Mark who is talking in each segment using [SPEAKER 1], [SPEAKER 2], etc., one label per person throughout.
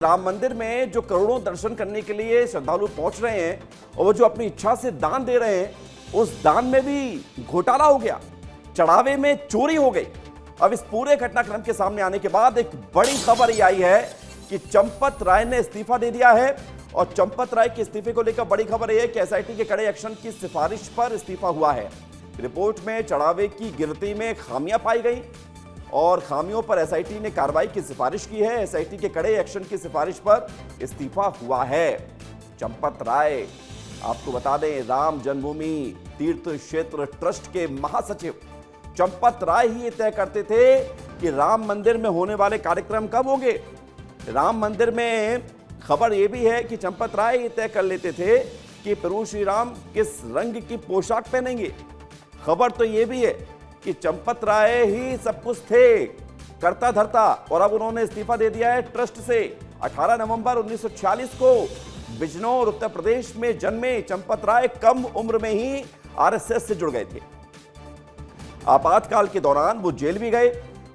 [SPEAKER 1] राम मंदिर में जो करोड़ों दर्शन करने के लिए श्रद्धालु पहुंच रहे हैं और वो जो अपनी इच्छा से दान दे रहे हैं, उस दान में भी घोटाला हो गया, चढ़ावे में चोरी हो गई। अब इस पूरे घटनाक्रम के सामने आने के बाद एक बड़ी खबर ये आई है कि चंपत राय ने इस्तीफा दे दिया है। और चंपत राय के इस्तीफे को लेकर बड़ी खबर यह है कि एसआईटी के कड़े एक्शन की सिफारिश पर इस्तीफा हुआ है। रिपोर्ट में चढ़ावे की गिनती में खामियां पाई गई और खामियों पर एसआईटी ने कार्रवाई की सिफारिश की है। एसआईटी के कड़े एक्शन की सिफारिश पर इस्तीफा हुआ है। चंपत राय, आपको बता दें, राम जन्मभूमि तीर्थ क्षेत्र ट्रस्ट के महासचिव चंपत राय ही ये तय करते थे कि राम मंदिर में होने वाले कार्यक्रम कब होंगे। राम मंदिर में खबर यह भी है कि चंपत राय ये तय कर लेते थे कि प्रभु श्री राम किस रंग की पोशाक पहनेंगे। खबर तो यह भी है कि चंपत राय ही सब कुछ थे, करता धरता, और अब उन्होंने इस्तीफा दे दिया है ट्रस्ट से। 18 नवंबर 1946 को बिजनौर उत्तर प्रदेश में जन्मे चंपत राय कम उम्र में ही आरएसएस से जुड़ गए थे। आपातकाल के दौरान वो जेल भी गए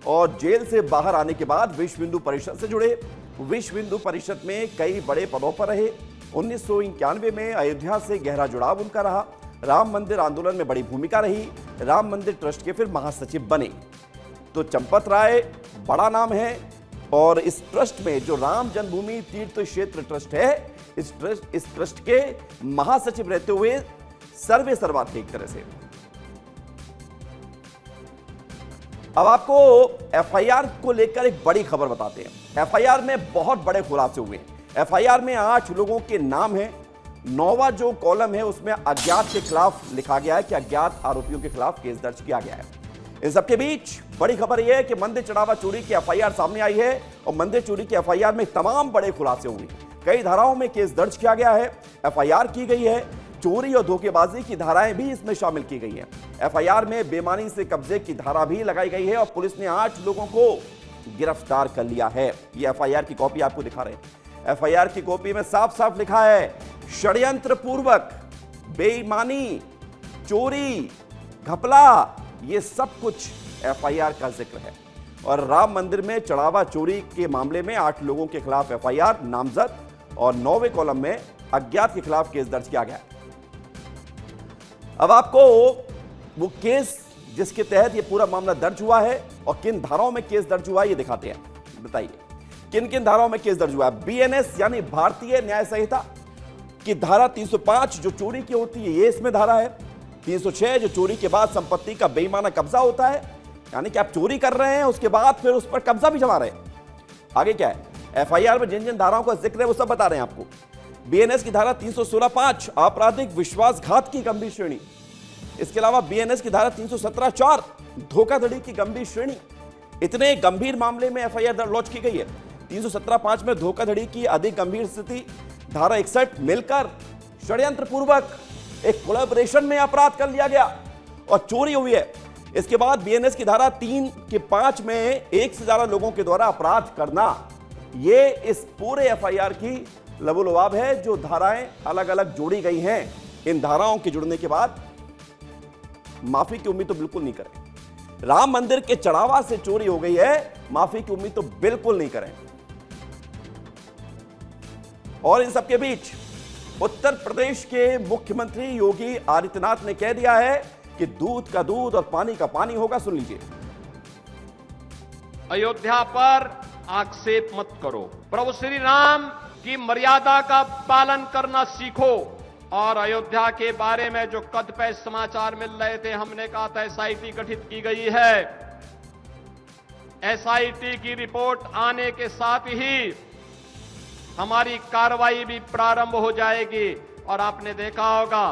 [SPEAKER 1] और जेल से बाहर आने के बाद विश्व हिंदू परिषद से जुड़े। विश्व हिंदू परिषद में कई बड़े पदों पर रहे। 1991 में अयोध्या से गहरा जुड़ाव उनका रहा। राम मंदिर आंदोलन में बड़ी भूमिका रही। राम मंदिर ट्रस्ट के फिर महासचिव बने। तो चंपत राय बड़ा नाम है और इस ट्रस्ट में जो राम जन्मभूमि तीर्थ क्षेत्र ट्रस्ट है, इस ट्रस्ट के महासचिव रहते हुए सर्वे सर्वा थे एक तरह से। अब आपको एफआईआर को लेकर एक बड़ी खबर बताते हैं। एफआईआर में बहुत बड़े खुलासे हुए हैं। एफआईआर में 8 लोगों के नाम हैं। 9वां जो कॉलम है उसमें अज्ञात के खिलाफ लिखा गया है कि अज्ञात आरोपियों के खिलाफ केस दर्ज किया गया है। इन सबके बीच बड़ी खबर यह है कि मंदिर चढ़ावा चोरी की एफआईआर सामने आई है और मंदिर चोरी की एफआईआर में तमाम बड़े खुलासे हुए। कई धाराओं में केस दर्ज किया गया है, एफआईआर की गई है। चोरी और धोखेबाजी की धाराएं भी इसमें शामिल की गई हैं। एफआईआर में बेईमानी से कब्जे की धारा भी लगाई गई है और पुलिस ने 8 लोगों को गिरफ्तार कर लिया है। ये एफआईआर की कॉपी आपको दिखा रहे हैं। एफआईआर की कॉपी में साफ साफ लिखा है, षड्यंत्र पूर्वक बेईमानी, चोरी, घपला, ये सब कुछ एफआईआर का जिक्र है। और राम मंदिर में चढ़ावा चोरी के मामले में 8 लोगों के खिलाफ एफआईआर नामजद और 9वें कॉलम में अज्ञात के खिलाफ केस दर्ज किया गया है। अब आपको वो केस जिसके तहत ये पूरा मामला दर्ज हुआ है और किन धाराओं में केस दर्ज हुआ है ये दिखाते हैं। बताइए किन किन धाराओं में केस दर्ज हुआ है। बीएनएस यानी भारतीय न्याय संहिता की धारा 305 जो चोरी की होती है ये इसमें धारा है। 306 जो चोरी के बाद संपत्ति का बेईमाना कब्जा होता है, यानी कि आप चोरी कर रहे हैं उसके बाद फिर उस पर कब्जा भी जमा रहे हैं। आगे क्या है, एफआईआर में जिन जिन धाराओं का जिक्र है वो सब बता रहे हैं आपको। बीएनएस की धारा 316(5) आपराधिक विश्वासघात की गंभीर श्रेणी। इसके अलावा बीएनएस की धारा 317(4) धोखाधड़ी की गंभीर श्रेणी। इतने गंभीर मामले में एफआईआर लॉन्च की गई है। 317(5) में धोखाधड़ी की अधिक गंभीर स्थिति, धारा 61 मिलकर षड्यंत्र पूर्वक एक कोलैबोरेशन में अपराध कर लिया गया और चोरी हुई है। इसके बाद बीएनएस की धारा 3 के 5 में एक से ज्यादा लोगों के द्वारा अपराध करना, ये इस पूरे एफआईआर की लबोलुआब है। जो धाराएं अलग अलग जोड़ी गई हैं, इन धाराओं के जुड़ने के बाद माफी की उम्मीद तो बिल्कुल नहीं करें। राम मंदिर के चढ़ावा से चोरी हो गई है, माफी की उम्मीद तो बिल्कुल नहीं करें। और इन सबके बीच उत्तर प्रदेश के मुख्यमंत्री योगी आदित्यनाथ ने कह दिया है कि दूध का दूध और पानी का पानी होगा। सुन लीजिए।
[SPEAKER 2] अयोध्या पर आक्षेप मत करो, प्रभु श्री राम की मर्यादा का पालन करना सीखो। और अयोध्या के बारे में जो कदपे समाचार मिल रहे थे, हमने कहा था एसआईटी गठित की गई है। एसआईटी की रिपोर्ट आने के साथ ही हमारी कार्रवाई भी प्रारंभ हो जाएगी। और आपने देखा होगा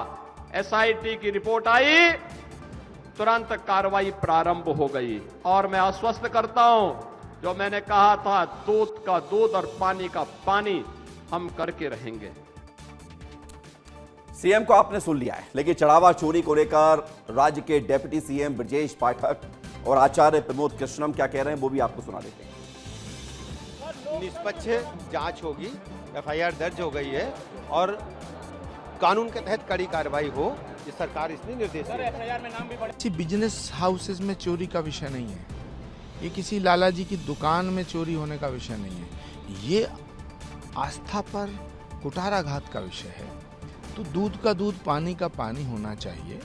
[SPEAKER 2] एसआईटी की रिपोर्ट आई, तुरंत कार्रवाई प्रारंभ हो गई। और मैं आश्वस्त करता हूं, जो मैंने कहा था, दूध का दूध और पानी का पानी हम करके रहेंगे।
[SPEAKER 1] सीएम को आपने सुन लिया है, लेकिन चढ़ावा चोरी को लेकर राज्य के डिप्टी सीएम ब्रजेश पाठक और आचार्य प्रमोद कृष्णम क्या कह रहे हैं वो भी आपको सुना देते हैं।
[SPEAKER 3] निष्पक्ष जांच होगी, एफआईआर दर्ज हो गई है और कानून के तहत कड़ी कार्रवाई हो, ये सरकार इसने निर्देश दिया।
[SPEAKER 4] एफआईआर में नाम भी किसी बिजनेस हाउसेज में चोरी का विषय नहीं है, ये किसी लाला जी की दुकान में चोरी होने का विषय नहीं है। ये आस्था पर कुठाराघात का विषय है। तो दूध का दूध, पानी का पानी होना चाहिए।